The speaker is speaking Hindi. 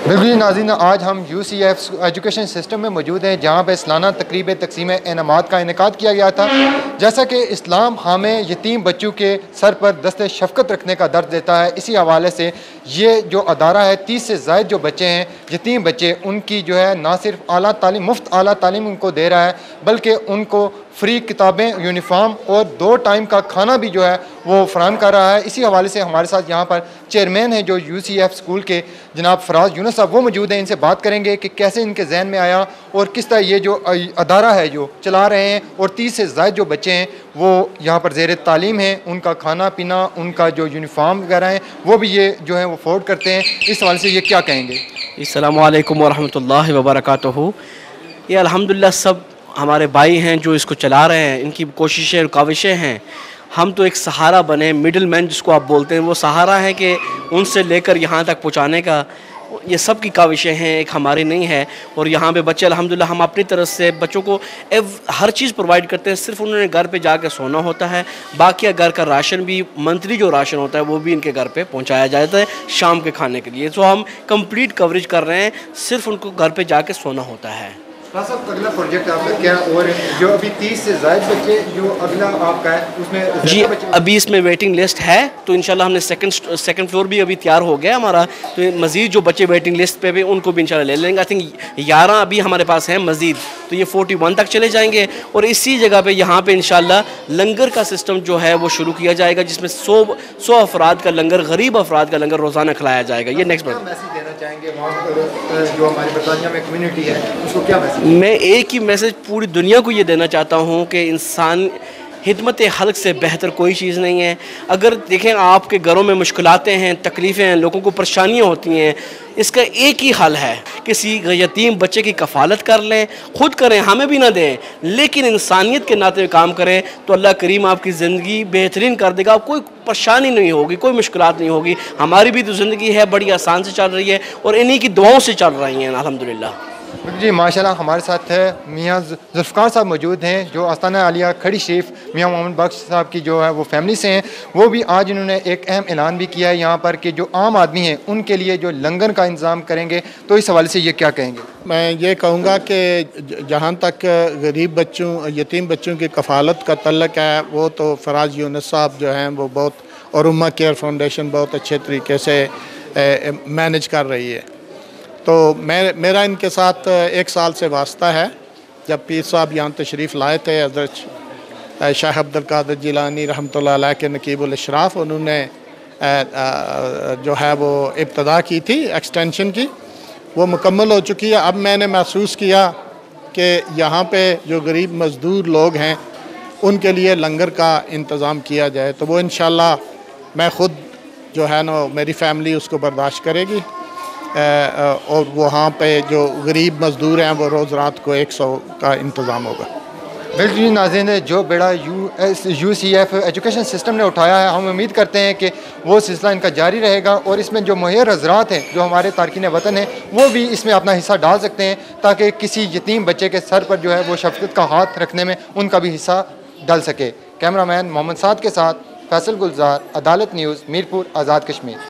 बिल्कुल नाज़रीन, आज हम UCF एजुकेशन सिस्टम में मौजूद हैं, जहाँ पर सालाना तकरीब तकसीम इनामात का इनेकाद किया गया था। जैसा कि इस्लाम हमें यतीम बच्चों के सर पर दस्ते शफ़क़त रखने का दर्द देता है, इसी हवाले से ये जो अदारा है 30 से ज़ायद जो बच्चे हैं यतीम बच्चे, उनकी जो है ना सिर्फ आला तालीम, मुफ्त आला तालीम उनको दे रहा है, बल्कि उनको फ्री किताबें, यूनिफॉर्म और 2 टाइम का खाना भी जो है वो फराहम कर रहा है। इसी हवाले से हमारे साथ यहाँ पर चेयरमैन हैं जो UCF स्कूल के जनाब फराज यूनुस साहब, वो मौजूद हैं। इनसे बात करेंगे कि कैसे इनके जहन में आया और किस तरह ये जो अदारा है जो चला रहे हैं, और 30 से ज़ायद जो बच्चे हैं वो यहाँ पर ज़ेर तालीम हैं, उनका खाना पीना, उनका जो यूनिफॉर्म वगैरह हैं वो भी ये जो है वो अफोर्ड करते हैं। इस हवाले से ये क्या कहेंगे? अस्सलामु अलैकुम वरहमतुल्लाहि वबरकातुहू। ये अल्हम्दुलिल्लाह सब हमारे भाई हैं जो इसको चला रहे हैं, इनकी कोशिशें और काविशें हैं। हम तो एक सहारा बने, मिडिल मैन जिसको आप बोलते हैं, वो सहारा है कि उनसे लेकर यहाँ तक पहुँचाने का। ये सब की काविशें हैं, एक हमारी नहीं है। और यहाँ पे बच्चे अल्हम्दुलिल्लाह हम अपनी तरफ से बच्चों को हर चीज़ प्रोवाइड करते हैं। सिर्फ उन्होंने घर पे जाकर सोना होता है, बाकी घर का राशन भी, मंथली जो राशन होता है वो भी इनके घर पे पहुँचाया जाता है शाम के खाने के लिए। तो हम कंप्लीट कवरेज कर रहे हैं, सिर्फ उनको घर पे जाके सोना होता है। साहब, अगला प्रोजेक्ट आपका क्या, और जो अभी 30 से ज़ायद बच्चे जो अगला आपका है उसमें जी अभी इसमें वेटिंग लिस्ट है, तो इंशाल्लाह हमने सेकंड फ्लोर भी अभी तैयार हो गया हमारा। तो मज़ीद जो बच्चे वेटिंग लिस्ट पे भी उनको भी इंशाल्लाह ले लेंगे। आई थिंक 11 अभी हमारे पास हैं मज़ीद, तो ये 41 तक चले जाएंगे। और इसी जगह पे यहाँ पे इंशाल्लाह लंगर का सिस्टम जो है वो शुरू किया जाएगा, जिसमें 100 अफराद का लंगर, गरीब अफराद का लंगर रोज़ाना खिलाया जाएगा। ये नेक्स्ट मैसेज देना चाहेंगे वहाँ जो हमारी बरतानिया में कम्युनिटी है उसको, क्या मैसेज? मैं एक ही मैसेज पूरी दुनिया को ये देना चाहता हूँ कि इंसान हिदमत हल्क से बेहतर कोई चीज़ नहीं है। अगर देखें आपके घरों में मुश्किलातें हैं, तकलीफ़ें हैं, लोगों को परेशानियाँ होती हैं, इसका एक ही हल है, किसी यतीम बच्चे की कफ़ालत कर लें, खुद करें, हमें भी ना दें, लेकिन इंसानियत के नाते काम करें, तो अल्लाह करीम आपकी ज़िंदगी बेहतरीन कर देगा। कोई परेशानी नहीं होगी, कोई मुश्किलात नहीं होगी। हमारी भी तो ज़िंदगी है बड़ी आसान से चल रही है और इन्हीं की दुआओं से चल रही हैं अल्हम्दुलिल्लाह। जी माशाल्लाह, हमारे साथ है मियाँ ज़ुल्फ़िकार साहब मौजूद हैं जो आस्ताना आलिया खड़ी शरीफ मियाँ मोहम्मद बख्श साहब की जो है वो फैमिली से हैं। वो भी आज इन्होंने एक अहम ऐलान भी किया है यहाँ पर कि जो आम आदमी हैं उनके लिए जो लंगर का इंतज़ाम करेंगे। तो इस हवाले से ये क्या कहेंगे? मैं ये कहूँगा कि जहाँ तक गरीब बच्चों, यतीम बच्चों की कफ़ालत का तल्लक है, वो तो फराज यूनुस साहब जो हैं वो बहुत, और उम्मा केयर फाउंडेशन बहुत अच्छे तरीके से मैनेज कर रही है। तो मेरा इनके साथ 1 साल से वास्ता है। जब पीर साहब यहाँ तशरीफ़ लाए थे, हज़रत शाह अब्दुल कादिर जिलानी रहमतुल्लाह अलैह के नकीबुल अशराफ, उन्होंने जो है वो इब्तदा की थी एक्सटेंशन की, वो मुकम्मल हो चुकी है। अब मैंने महसूस किया कि यहाँ पे जो गरीब मज़दूर लोग हैं उनके लिए लंगर का इंतज़ाम किया जाए, तो वो इंशाल्लाह मैं ख़ुद जो है ना, मेरी फ़ैमिली उसको बर्दाश्त करेगी। और वहाँ पे जो गरीब मज़दूर हैं वो रोज़ रात को 100 का इंतज़ाम होगा। बिल्कुल नाज़रीन, जो बेड़ा UCF एजुकेशन सिस्टम ने उठाया है, हम उम्मीद करते हैं कि वो सिलसिला इनका जारी रहेगा और इसमें जो मुहैर हज़रात हैं, जो हमारे तारकीन वतन हैं, वो भी इसमें अपना हिस्सा डाल सकते हैं, ताकि किसी यतीम बच्चे के सर पर जो है वो शफ़क़त का हाथ रखने में उनका भी हिस्सा डल सके। कैमरामैन मोहम्मद साद के साथ फैसल गुलजार, अदालत न्यूज़, मीरपुर, आज़ाद कश्मीर।